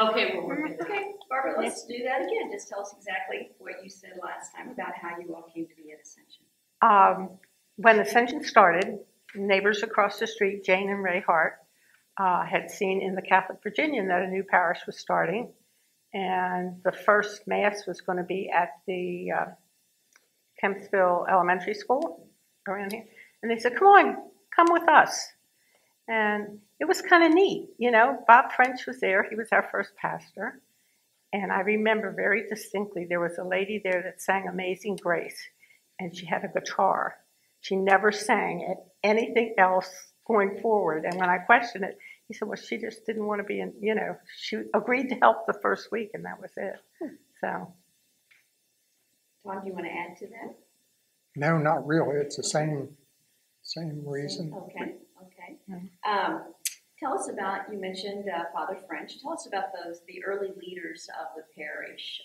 Okay, we'll work it out. Okay, Barbara, let's do that again. Just tell us exactly what you said last time about how you all came to be at Ascension. When Ascension started, neighbors across the street, Jane and Ray Hart, had seen in the Catholic Virginian that a new parish was starting, and the first Mass was going to be at the Kempsville Elementary School around here. And they said, come on, come with us. And it was kind of neat. You know, Bob French was there. He was our first pastor. And I remember very distinctly there was a lady there that sang Amazing Grace, and she had a guitar. She never sang at anything else going forward. And when I questioned it, he said, well, she just didn't want to be in, you know, she agreed to help the first week, and that was it. So. Tom, do you want to add to that? No, not really. It's the same reason. Okay. Tell us about, you mentioned Father French. Tell us about the early leaders of the parish.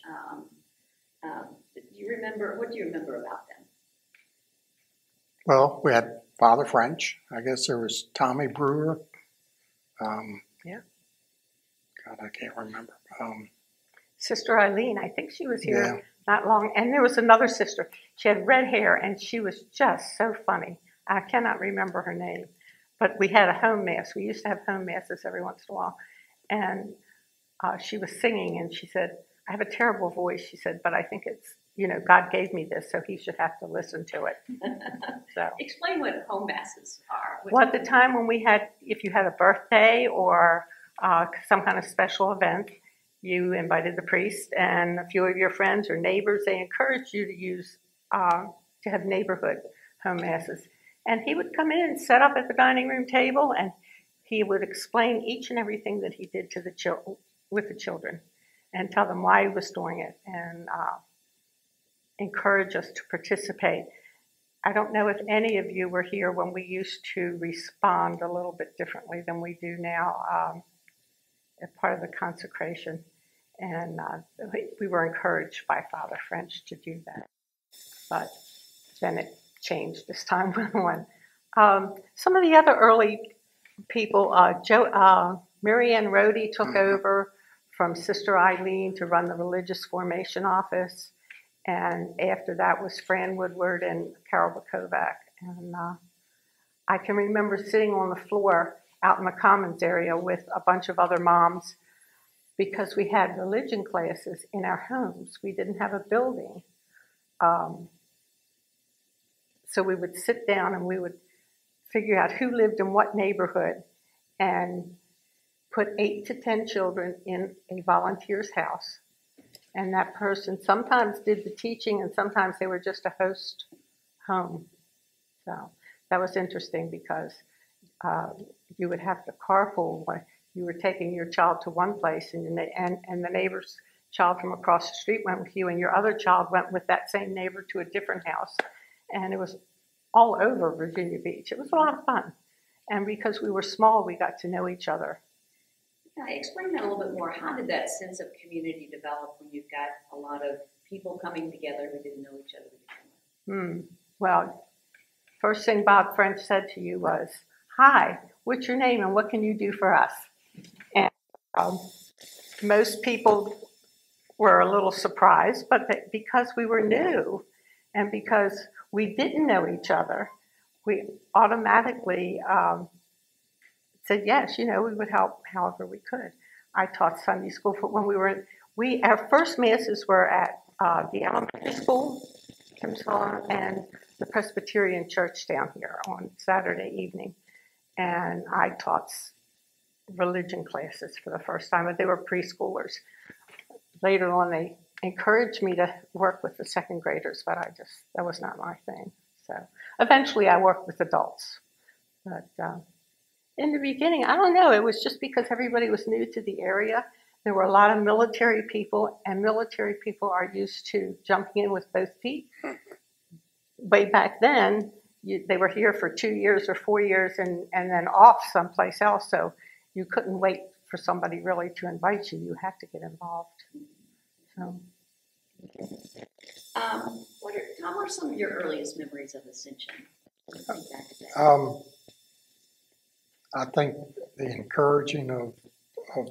Do you remember, what do you remember about them? Well, we had Father French. I guess there was Tommy Brewer. Yeah. God, I can't remember. Sister Eileen, I think she was here Yeah. not long. And there was another sister. She had red hair, and she was just so funny. I cannot remember her name. But we had a home Mass. We used to have home Masses every once in a while. And she was singing, and she said, I have a terrible voice, she said, but I think it's, you know, God gave me this, so he should have to listen to it. So. Explain what home masses are. Well, at the time when we had, if you had a birthday or some kind of special event, you invited the priest and a few of your friends or neighbors. They encouraged you to use, to have neighborhood home Masses. And he would come in and set up at the dining room table, and he would explain each and everything that he did to with the children, and tell them why he was doing it, and encourage us to participate. I don't know if any of you were here when we used to respond a little bit differently than we do now as part of the consecration. And we were encouraged by Father French to do that. But then it changed as time went on. Some of the other early people, Mary Ann Rohde took over from Sister Eileen to run the religious formation office. And after that was Fran Woodward and Carol Bakovac. And I can remember sitting on the floor out in the commons area with a bunch of other moms because we had religion classes in our homes. We didn't have a building. So we would sit down and we would figure out who lived in what neighborhood and put 8 to 10 children in a volunteer's house. And that person sometimes did the teaching and sometimes they were just a host home. So that was interesting because you would have to carpool. You were taking your child to one place and the neighbor's child from across the street went with you, and your other child went with that same neighbor to a different house. And it was all over Virginia Beach. It was a lot of fun. And because we were small, we got to know each other. Explain that a little bit more. How did that sense of community develop when you've got a lot of people coming together who didn't know each other before? Well, first thing Bob French said to you was, hi, what's your name and what can you do for us? And most people were a little surprised, but because we were new and because we didn't know each other, we automatically said yes, you know, we would help however we could. I taught Sunday school for when we were our first Masses were at the elementary school, and the Presbyterian church down here on Saturday evening. And I taught religion classes for the first time, but they were preschoolers. Later on, they encouraged me to work with the second graders, but that was not my thing. So eventually I worked with adults. But in the beginning, I don't know, it was just because everybody was new to the area. There were a lot of military people, and military people are used to jumping in with both feet. Way back then, they were here for 2 years or 4 years and then off someplace else, so you couldn't wait for somebody really to invite you. You had to get involved. So. What are some of your earliest memories of Ascension? What do you think back to that? I think the encouraging of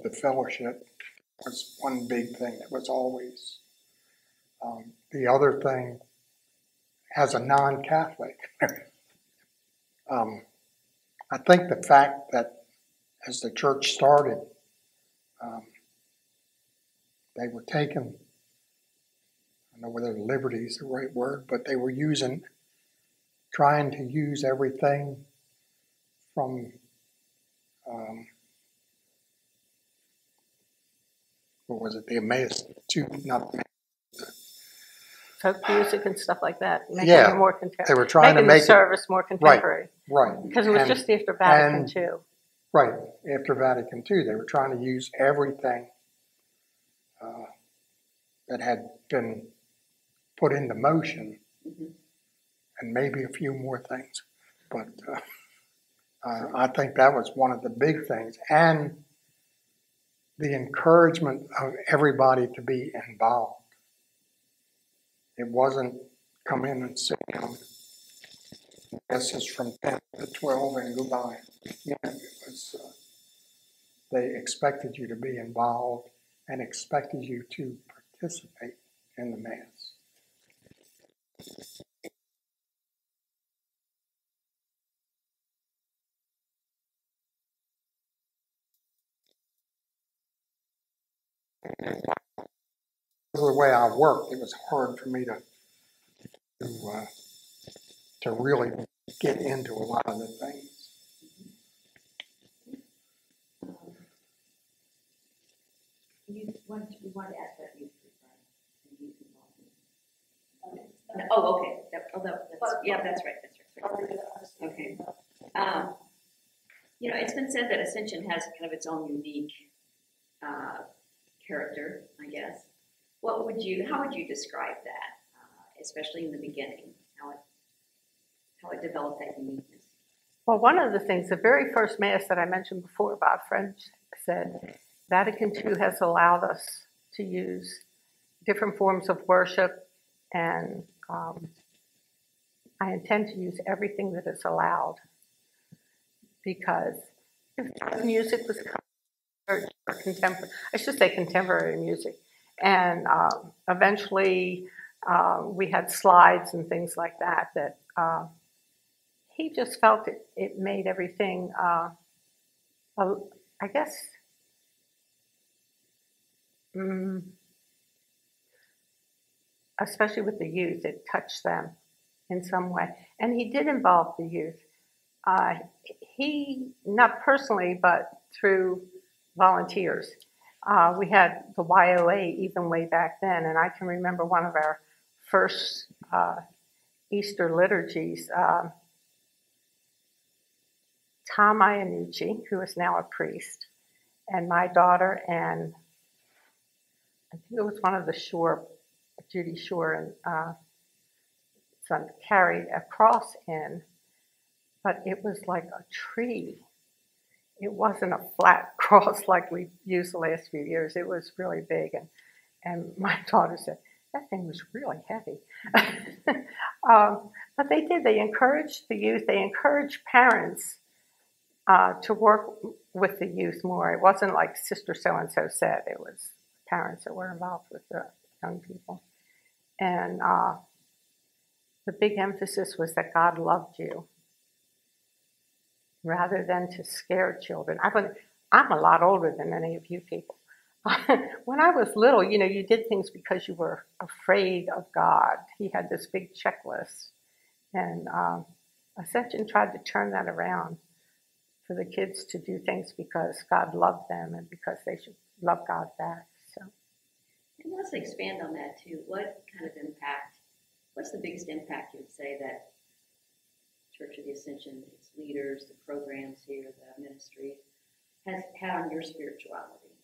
the fellowship was one big thing that was always. The other thing, as a non-Catholic, I think the fact that as the church started, they were taking, I don't know whether liberty is the right word, but they were trying to use everything from what was it, the Emmaus to, not Folk music and stuff like that, making Yeah, it more contemporary. they were trying to making make the service more contemporary. right. Because it was just after Vatican II. Right, after Vatican II, they were trying to use everything that had been put into motion, and maybe a few more things. But I think that was one of the big things, and the encouragement of everybody to be involved. It wasn't come in and sit down, this is from 10 to 12 and go by. You know, it was, they expected you to be involved and expected you to participate in the Mass. The way I worked, it was hard for me to really get into a lot of the things. You wanted to ask that youth involvement. Oh, okay. That's right. Okay. It's been said that Ascension has kind of its own unique character, I guess. How would you describe that, especially in the beginning, how it developed that uniqueness? Well, one of the things, the very first Mass that I mentioned before, Bob French said, Vatican II has allowed us to use different forms of worship, and I intend to use everything that is allowed, because if music was contemporary, I should say contemporary music, and eventually we had slides and things like that he just felt it made everything, I guess, especially with the youth, it touched them in some way. And he did involve the youth. He, not personally, but through volunteers. We had the YOA even way back then, and I can remember one of our first Easter liturgies. Tom Iannucci, who is now a priest, and my daughter, and I think it was one of the Judy Shore and son, carried a cross in, but it was like a tree. It wasn't a flat cross like we've used the last few years. It was really big, and my daughter said, that thing was really heavy. But they did. They encouraged the youth. They encouraged parents to work with the youth more. It wasn't like Sister so-and-so said. It was parents that were involved with the young people. And the big emphasis was that God loved you rather than to scare children. I'm a lot older than any of you people. When I was little, you did things because you were afraid of God. He had this big checklist. And Ascension tried to turn that around for the kids to do things because God loved them and because they should love God back. So, and let's expand on that too. What kind of impact, what's the biggest impact you would say that Church of the Ascension, its leaders, the programs here, the ministry, has had on your spirituality?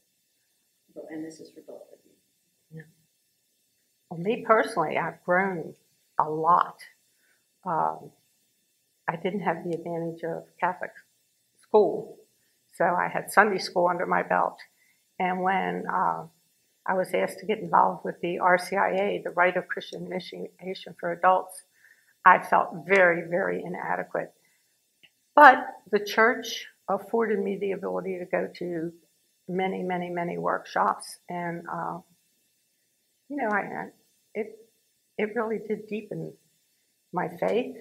And this is for both of you. Yeah. Well, me personally, I've grown a lot. I didn't have the advantage of Catholic school, so I had Sunday school under my belt. And when I was asked to get involved with the RCIA, the Rite of Christian Initiation for Adults, I felt very, very inadequate. But the church afforded me the ability to go to many, many, many workshops, and you know, it really did deepen my faith.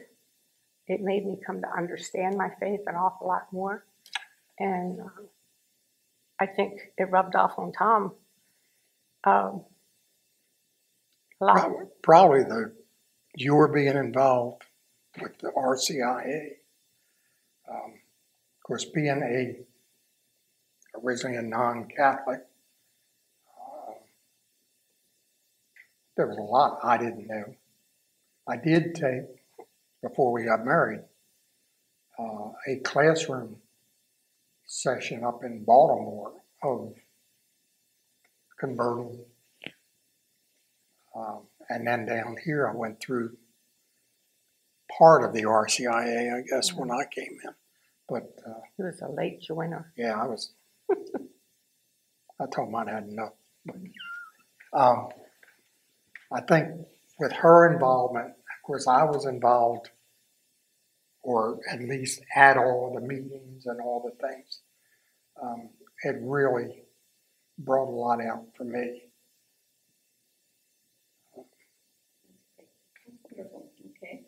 It made me come to understand my faith an awful lot more, and I think it rubbed off on Tom a lot. Probably your being involved with the RCIA. Of course, being originally a non-Catholic, there was a lot I didn't know. I did take, before we got married, a classroom session up in Baltimore of converting. And then down here, I went through part of the RCIA, I guess, when I came in. But He was a late joiner. yeah, I told him I'd had enough. But, I think with her involvement, of course, I was involved, or at least at all the meetings and all the things. It really brought a lot out for me. Wonderful. Okay.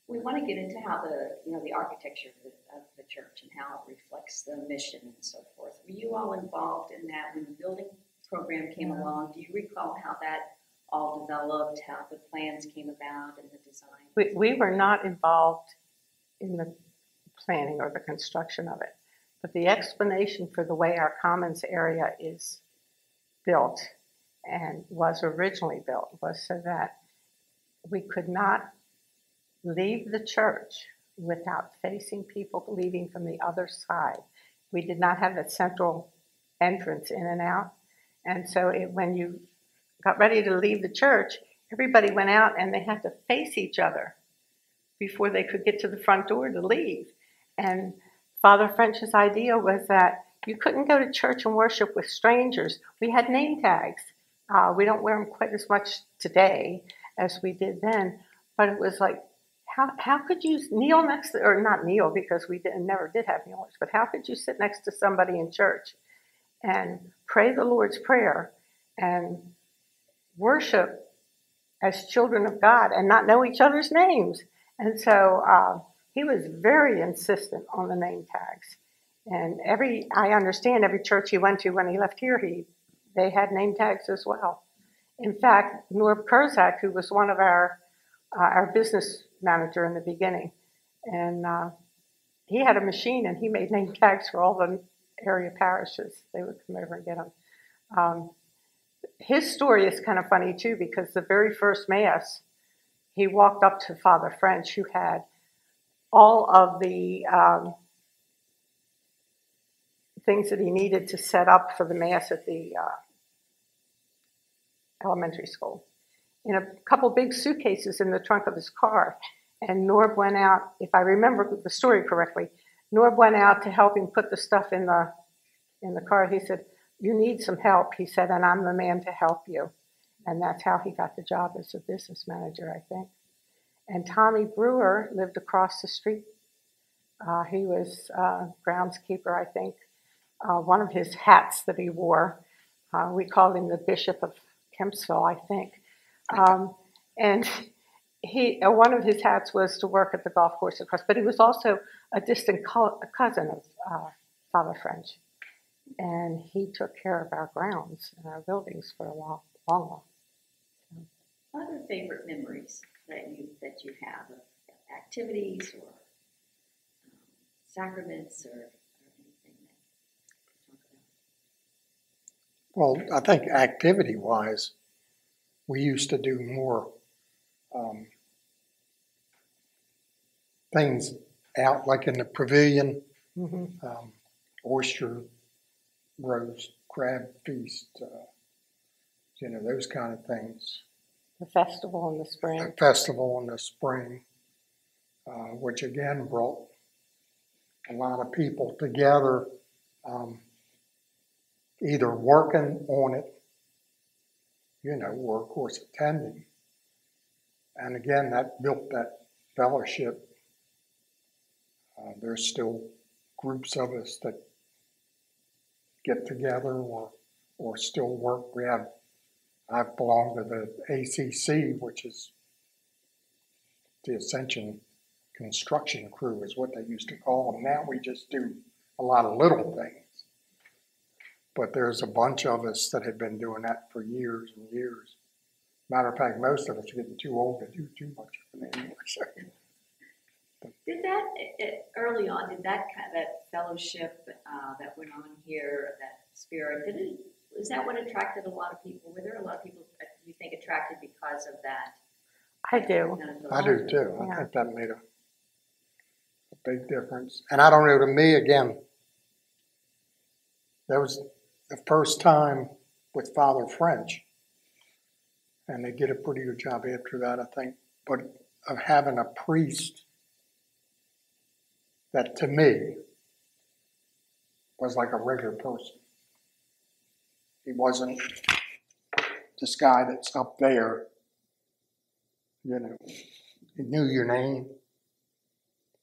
We want to get into how the architecture of the church and how it reflects the mission and so forth. Were you all involved in that when the building program came along? Do you recall how that all developed, how the plans came about and the design? We were not involved in the planning or the construction of it, but the explanation for the way our commons area is built and was originally built was so that we could not leave the church without facing people leaving from the other side. We did not have a central entrance in and out. And so when you got ready to leave the church, everybody went out and they had to face each other before they could get to the front door to leave. And Father French's idea was that you couldn't go to church and worship with strangers. We had name tags. We don't wear them quite as much today as we did then, but it was like, how could you kneel next to, or not kneel because we never did have kneelers, but how could you sit next to somebody in church and pray the Lord's Prayer and worship as children of God and not know each other's names? And so he was very insistent on the name tags. And I understand every church he went to when he left here, they had name tags as well. In fact, Norb Kurzak, who was one of our business manager in the beginning, and he had a machine and he made name tags for all the area parishes. They would come over and get them. His story is kind of funny too, because the very first Mass, he walked up to Father French, who had all of the things that he needed to set up for the Mass at the elementary school, in a couple big suitcases in the trunk of his car. And Norb went out, if I remember the story correctly, Norb went out to help him put the stuff in the car. He said, "You need some help," he said, "and I'm the man to help you." And that's how he got the job as a business manager, I think. And Tommy Brewer lived across the street. He was groundskeeper, I think. One of his hats that he wore, we called him the Bishop of Kempsville, I think. And one of his hats was to work at the golf course across, but he was also a distant cousin of Father French. And he took care of our grounds and our buildings for a long while. Other favorite memories that you have of activities or sacraments or anything that you talk about? Well, I think activity-wise, we used to do more things out, like in the pavilion, oyster roast, crab feast, those kind of things. The festival in the spring. The festival in the spring, which again brought a lot of people together, either working on it, or of course attending. And again, that built that fellowship. There's still groups of us that get together or still work. I belong to the ACC, which is the Ascension construction crew is what they used to call them. Now we just do a lot of little things. But there's a bunch of us that have been doing that for years and years. Matter of fact, most of us are getting too old to do too much of it anymore. So. Did that, early on, did that fellowship that went on here, that spirit, is that what attracted a lot of people? Were there a lot of people, you think, attracted because of that? I do. I do too. Yeah. I think that made a big difference. And I don't know, to me, again, that was the first time with Father French. And they did a pretty good job after that, I think. But of having a priest that, to me, was like a regular person. He wasn't this guy that's up there, you know. He knew your name.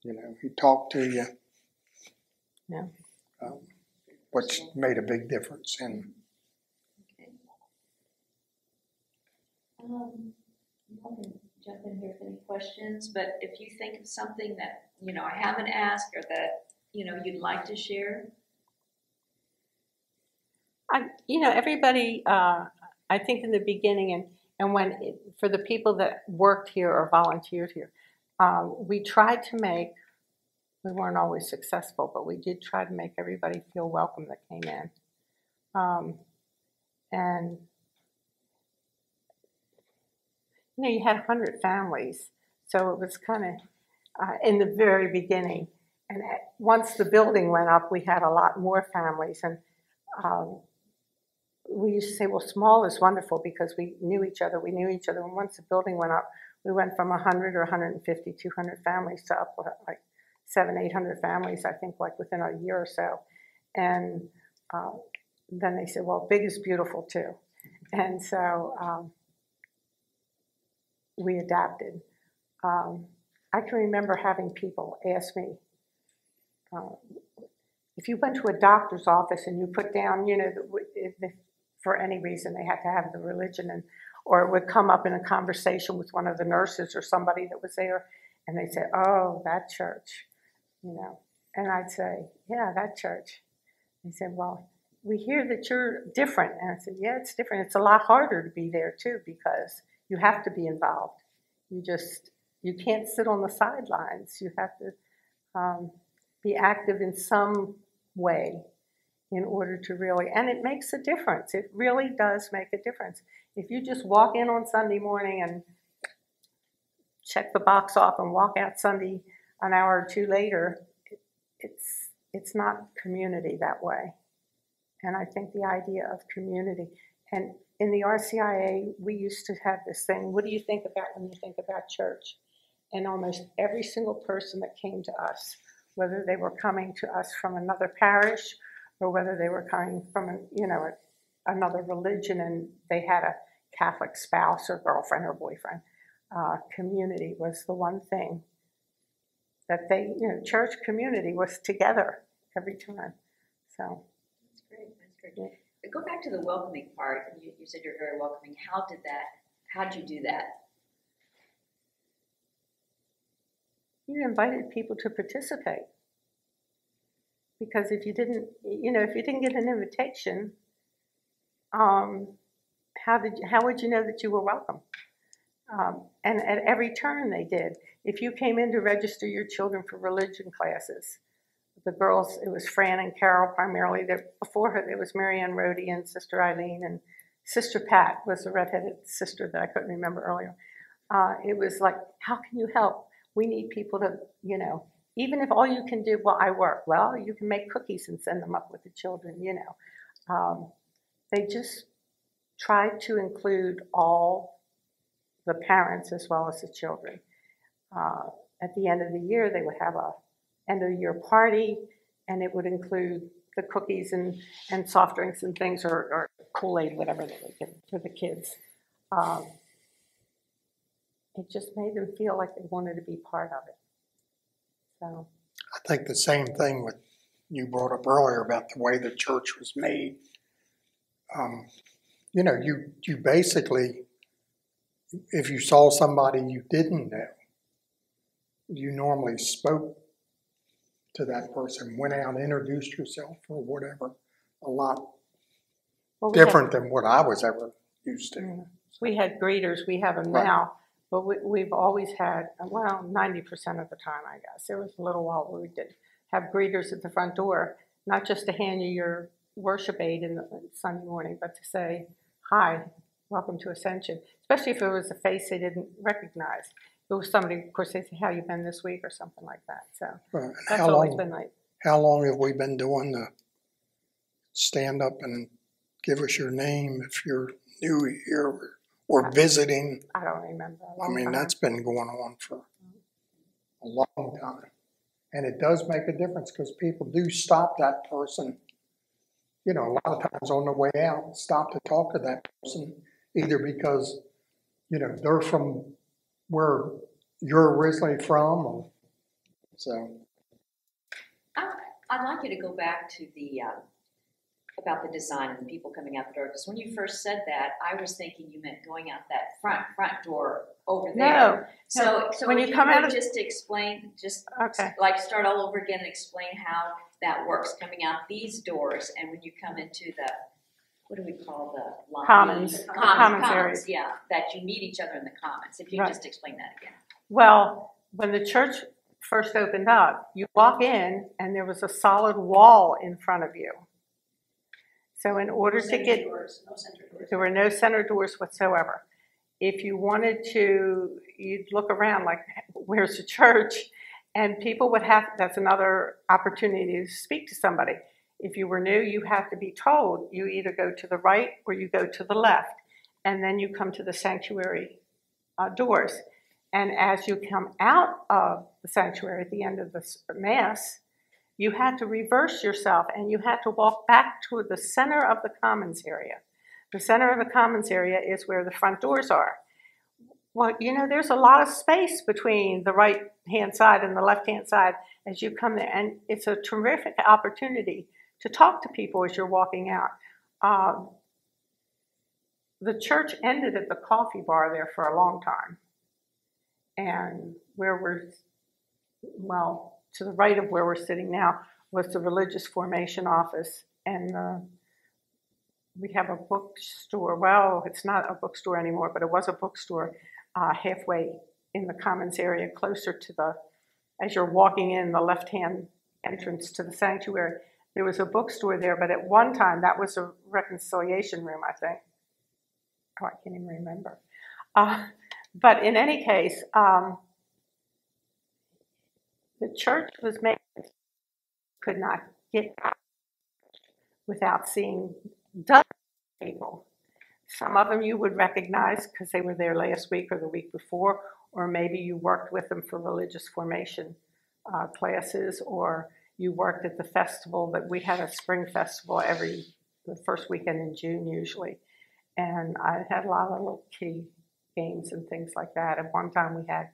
You know, he talked to you. Yeah. Which made a big difference in. Okay. You can jump in here with any questions, but if you think of something that, I haven't asked or that, you'd like to share. Everybody, I think in the beginning and when, for the people that worked here or volunteered here, we tried to make, we weren't always successful, but we did try to make everybody feel welcome that came in. And, you had 100 families, so it was kind of in the very beginning. And once the building went up, we had a lot more families. And we used to say, well, small is wonderful because we knew each other. And once the building went up, we went from 100 or 150, 200 families to up like 700, 800 families, I think, like within a year or so. And then they said, well, big is beautiful too. And so we adapted. I can remember having people ask me, if you went to a doctor's office and you put down, if for any reason they had to have the religion, or it would come up in a conversation with one of the nurses or somebody that was there, and they'd say, oh, that church, And I'd say, yeah, that church. They said, well, we hear that you're different. And I said, yeah, it's different. It's a lot harder to be there too because you have to be involved. You can't sit on the sidelines. You have to be active in some way in order to really, and it makes a difference. It really does make a difference. If you just walk in on Sunday morning and check the box off and walk out Sunday an hour or two later, it's not community that way. And I think the idea of community, and in the RCIA, we used to have this thing, what do you think about when you think about church? And almost every single person that came to us, whether they were coming to us from another parish or whether they were coming from, another religion and they had a Catholic spouse or girlfriend or boyfriend, community was the one thing that they, church community was together every time. So. That's great. Yeah. Go back to the welcoming part. You said you're very welcoming. How'd you do that? You invited people to participate. Because if you didn't get an invitation, how would you know that you were welcome? And at every turn they did. If you came in to register your children for religion classes, the girls, it was Fran and Carol primarily. Before her, there was Marianne Rhodey and Sister Eileen, and Sister Pat was the redheaded sister that I couldn't remember earlier. It was like, how can you help? We need people to, even if all you can do, well, I work. Well, you can make cookies and send them up with the children, They just tried to include all the parents as well as the children. At the end of the year, they would have a end of the year party, and it would include the cookies and soft drinks and things, or Kool-Aid, whatever they would give for the kids. It just made them feel like they wanted to be part of it. So I think the same thing with you brought up earlier about the way the church was made. You know, you basically, if you saw somebody you didn't know, you normally spoke to that person, went out, introduced yourself or whatever, a lot different than what I was ever used to. We had greeters, we have them now, but we've always had, well, 90% of the time, I guess. There was a little while where we did have greeters at the front door, not just to hand you your worship aid in the Sunday morning, but to say, hi, welcome to Ascension, especially if it was a face they didn't recognize. If it was somebody, of course, they say, how you been this week or something like that. So that's always been like. How long have we been doing the stand up and give us your name if you're new here or visiting? I don't remember. I mean, that's been going on for a long time. And it does make a difference because people do stop that person, you know, a lot of times on the way out, stop to talk to that person, either because, you know, they're from where you're originally from, or so. I'd like you to go back to the about the design and the people coming out the door. Because when you first said that, I was thinking you meant going out that front door over there. So when if you come out of just explain, okay, like start all over again and explain how that works, coming out these doors, and when you come into the, what do we call the lobby? Commons areas. Yeah, that you meet each other in the commons. If you could just explain that again. Well, when the church first opened up, you walk in and there was a solid wall in front of you. So in order to get, there were no center doors whatsoever. If you wanted to, you'd look around like, where's the church? And people would have, that's another opportunity to speak to somebody. If you were new, you had to be told, you either go to the right or you go to the left. And then you come to the sanctuary doors. And as you come out of the sanctuary at the end of the Mass, you had to reverse yourself and you had to walk back to the center of the commons area. The center of the commons area is where the front doors are. Well, you know, there's a lot of space between the right-hand side and the left-hand side as you come there. And it's a terrific opportunity to talk to people as you're walking out. The church ended at the coffee bar there for a long time. And where we're, well, to the right of where we're sitting now was the religious formation office. And we have a bookstore. Well, it's not a bookstore anymore, but it was a bookstore halfway in the commons area, closer to the, as you're walking in the left-hand entrance to the sanctuary. There was a bookstore there, but at one time that was a reconciliation room, I think. Oh, I can't even remember. But in any case, the church was made, could not get out without seeing dozens of people. Some of them you would recognize because they were there last week or the week before, or maybe you worked with them for religious formation classes, or you worked at the festival that we had a spring festival the first weekend in June usually. And I had a lot of little kiddie games and things like that. At one time we had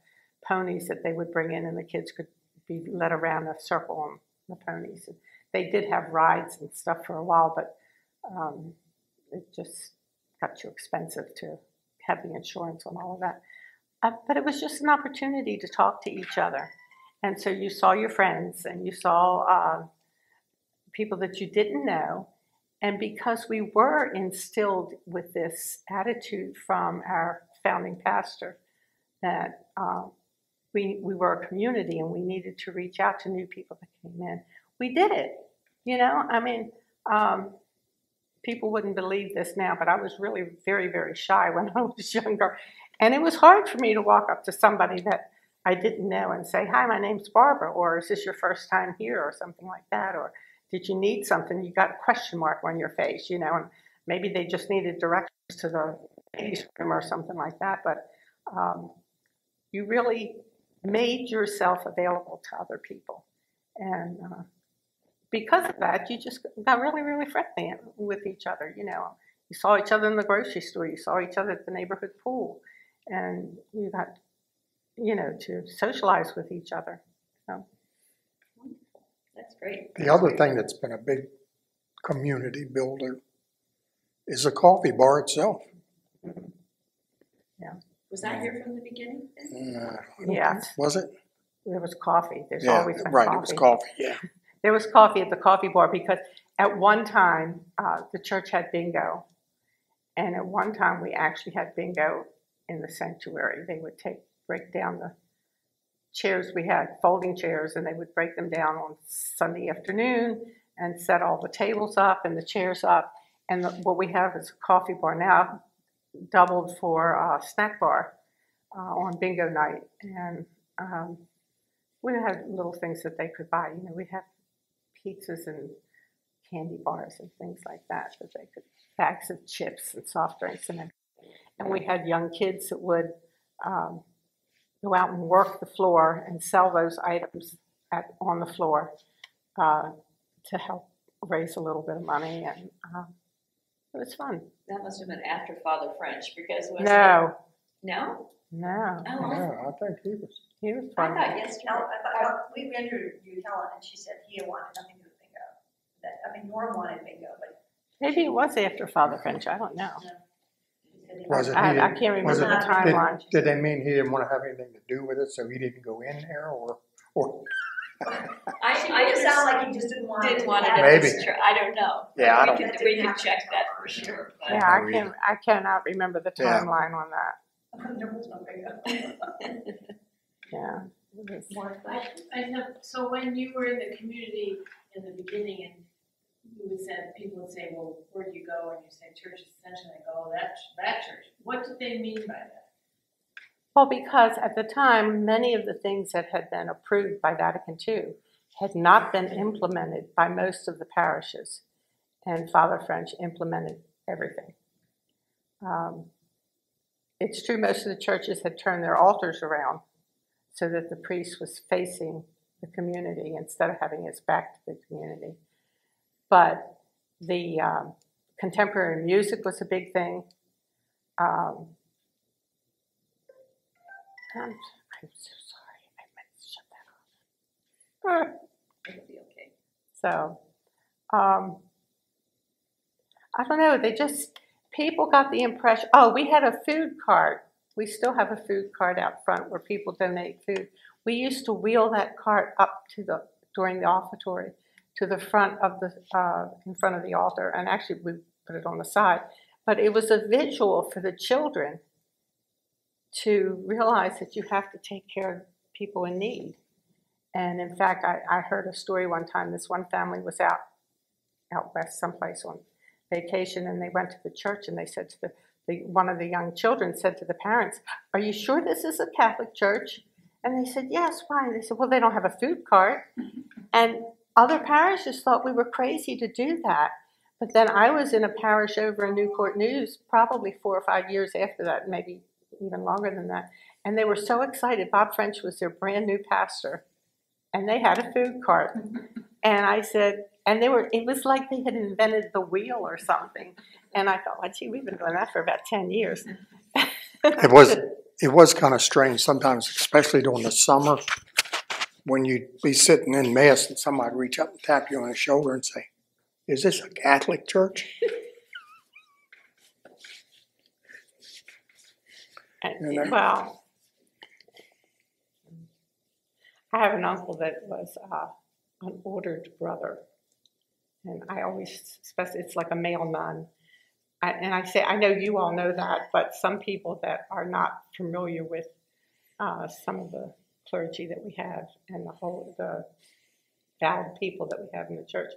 ponies that they would bring in and the kids could be led around a circle on the ponies. And they did have rides and stuff for a while, but it just got too expensive to have the insurance on all of that. But it was just an opportunity to talk to each other. And so you saw your friends and you saw people that you didn't know. And because we were instilled with this attitude from our founding pastor that we were a community and we needed to reach out to new people that came in, we did it. You know, I mean, people wouldn't believe this now, but I was really very, very shy when I was younger. And it was hard for me to walk up to somebody that I didn't know and say, hi, my name's Barbara, or is this your first time here, or something like that, or did you need something? You got a question mark on your face, you know, and maybe they just needed directions to the ladies' room or something like that, but you really made yourself available to other people. And because of that, you just got really, really friendly with each other, you know. You saw each other in the grocery store, you saw each other at the neighborhood pool, and you got, you know, to socialize with each other. So. That's great. The other thing that's been a big community builder is the coffee bar itself. Was that here from the beginning? Yes. Was it? There was coffee. There's Yeah, always been right, coffee. it was coffee, yeah. There was coffee at the coffee bar because at one time the church had bingo. And at one time we actually had bingo in the sanctuary. They would break down the chairs. We had folding chairs, and they would break them down on Sunday afternoon and set all the tables up and the chairs up. And what we have is a coffee bar now, doubled for a snack bar on bingo night. And we had little things that they could buy. We had pizzas and candy bars and things like that they could, bags of chips and soft drinks and everything. And we had young kids that would go out and work the floor and sell those items on the floor to help raise a little bit of money, and it was fun. That must have been after Father French, because was No. No? No. Oh, Yeah, I think he was. He was I fun. thought yesterday. I thought we interviewed Helen, and she said he wanted nothing to do with bingo. Norm wanted bingo, but. Maybe it was after Father French. I don't know. Was it I he? can't remember Was it- the timeline. Did they mean he didn't want to have anything to do with it, so he didn't go in there, or? She made it sound like he just didn't want it. Didn't want it. Maybe. I don't know. Yeah, I don't. We can check that for sure. But. Yeah, I cannot remember the Yeah. timeline on that. There was no bingo. Yeah. It was- I know, so when you were in the community in the beginning and people would say, well, where do you go? And you say Church Ascension, they go, oh, that church. What did they mean by that? Well, because at the time, many of the things that had been approved by Vatican II had not been implemented by most of the parishes, and Father French implemented everything. It's true most of the churches had turned their altars around so that the priest was facing the community instead of having his back to the community. But the contemporary music was a big thing. I'm so sorry. I meant to shut that off. It'll be okay. So, I don't know. People got the impression. Oh, we had a food cart. We still have a food cart out front where people donate food. We used to wheel that cart up during the offertory to the front of in front of the altar, and actually we put it on the side. But it was a visual for the children to realize that you have to take care of people in need. And in fact, I heard a story one time. This one family was out west someplace on vacation, and they went to the church, and they said to one of the young children said to the parents, "Are you sure this is a Catholic church?" And they said, "Yes, why?" They said, "Well, they don't have a food cart." And other parishes thought we were crazy to do that. But then I was in a parish over in Newport News probably 4 or 5 years after that, maybe even longer than that. And they were so excited. Bob French was their brand new pastor. And they had a food cart. And I said, it was like they had invented the wheel or something. And I thought, well, gee, we've been doing that for about 10 years. It was kind of strange sometimes, especially during the summer, when you'd be sitting in mass and somebody'd reach up and tap you on the shoulder and say, "Is this a Catholic church?" Well, I have an uncle that was an ordered brother. And I always, especially, it's like a male nun. And I say, I know you all know that, but some people that are not familiar with some of the clergy that we have and the valid people that we have in the church,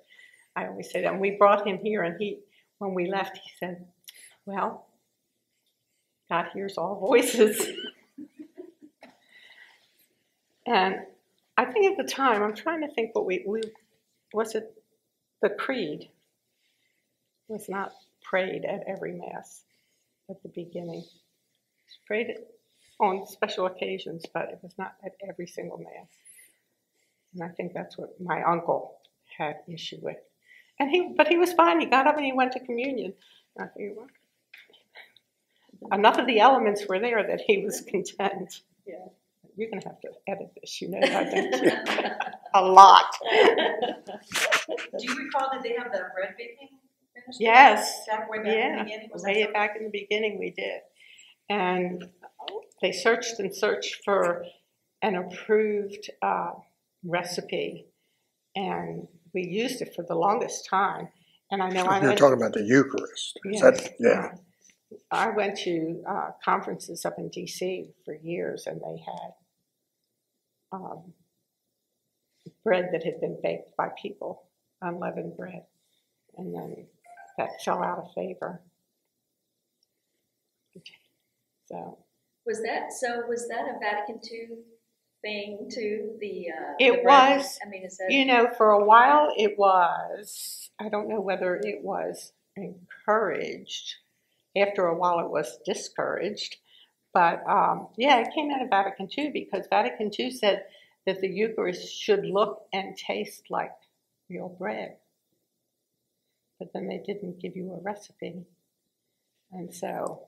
I always say that. And we brought him here, and when we left, he said, "Well, God hears all voices." And I think at the time, I'm trying to think what was it the creed was not prayed at every Mass at the beginning. It was prayed on special occasions, but it was not at every single Mass. And I think that's what my uncle had issue with. But he was fine. He got up and he went to communion. And I figured, well, enough of the elements were there that he was content. Yeah. You're going to have to edit this, you know that, don't you? a lot. Do you recall that they have the bread baking ministry? Yes. Back way back in the Yeah, beginning? Was that way something? back in the beginning we did. And they searched and searched for an approved recipe, and we used it for the longest time. And I know I You're went, talking about the Eucharist. Is yeah, that, yeah. I went to conferences up in DC for years, and they had bread that had been baked by people, unleavened bread, and then that fell out of favor. So Was that a Vatican II thing too? It the bread? was. I mean, is that you know, for a while it was. I don't know whether it was encouraged. After a while, it was discouraged. But yeah, it came out of Vatican II because Vatican II said that the Eucharist should look and taste like real bread. But then they didn't give you a recipe. And so.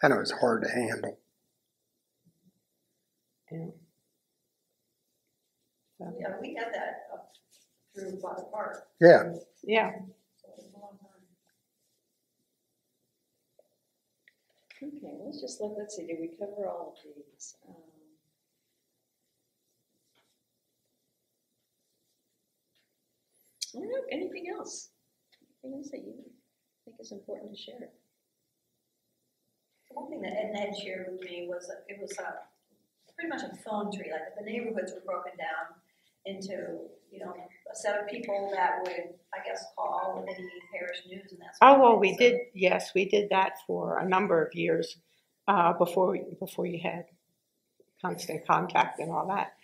And it was hard to handle. Yeah. So, Yeah, we had that up through Bottom Park. Yeah. yeah. So it was a long time. okay? Let's just look. Let's see. Did we cover all of these? I don't know. Anything else? Anything else that you think is important to share? One thing that Ed and Ed shared with me was that it was pretty much a phone tree. Like the neighborhoods were broken down into, you know, a set of people that would, I guess, call with any parish news and that sort Oh, of well, thing. we So- did, yes, we did that for a number of years before you had constant contact and all that.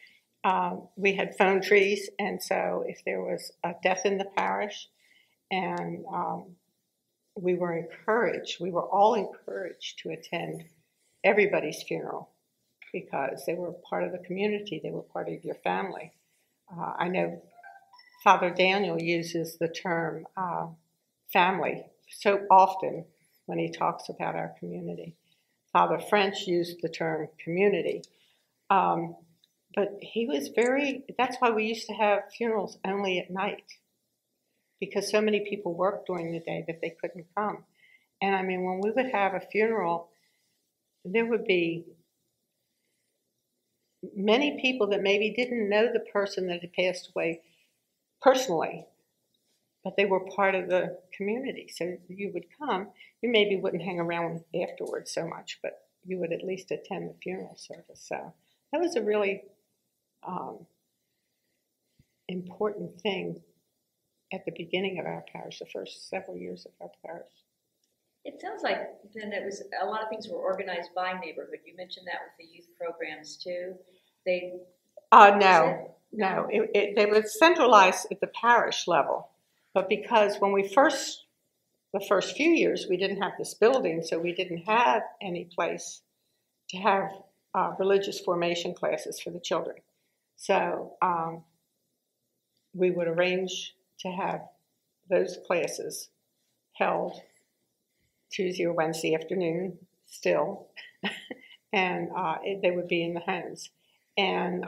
We had phone trees, and so if there was a death in the parish, and we were all encouraged to attend everybody's funeral because they were part of the community, they were part of your family. I know Father Daniel uses the term family so often when he talks about our community. Father French used the term community. But he was that's why we used to have funerals only at night, because so many people worked during the day that they couldn't come. And I mean, when we would have a funeral, there would be many people that maybe didn't know the person that had passed away personally, but they were part of the community. So you would come, you maybe wouldn't hang around afterwards so much, but you would at least attend the funeral service. So that was a really important thing at the beginning of our parish, the first several years of our parish. It sounds like then it was a lot of things were organized by neighborhood. You mentioned that with the youth programs too. No, they were centralized at the parish level, but because when the first few years, we didn't have this building, so we didn't have any place to have religious formation classes for the children. So we would arrange to have those classes held Tuesday or Wednesday afternoon still, and they would be in the homes. And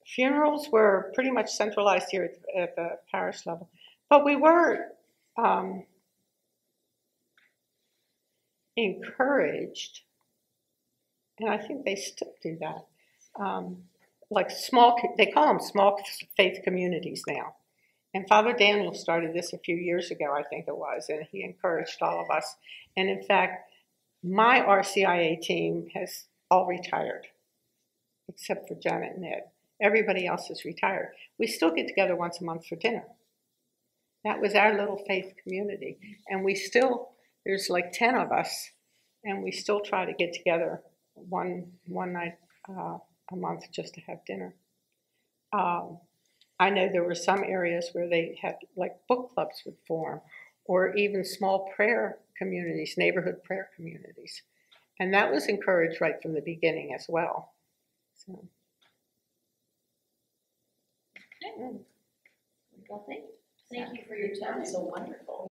funerals were pretty much centralized here at the parish level. But we were encouraged, and I think they still do that, like they call them small faith communities now. And Father Daniel started this a few years ago, I think it was, and he encouraged all of us. And in fact, my RCIA team has all retired, except for Janet and Ed. Everybody else is retired. We still get together once a month for dinner. That was our little faith community. And there's like 10 of us, and we still try to get together one night a month just to have dinner. I know there were some areas where they had like book clubs would form, or even small prayer communities, neighborhood prayer communities. And that was encouraged right from the beginning as well. So. Well, thank you. Thank you for your time. So wonderful.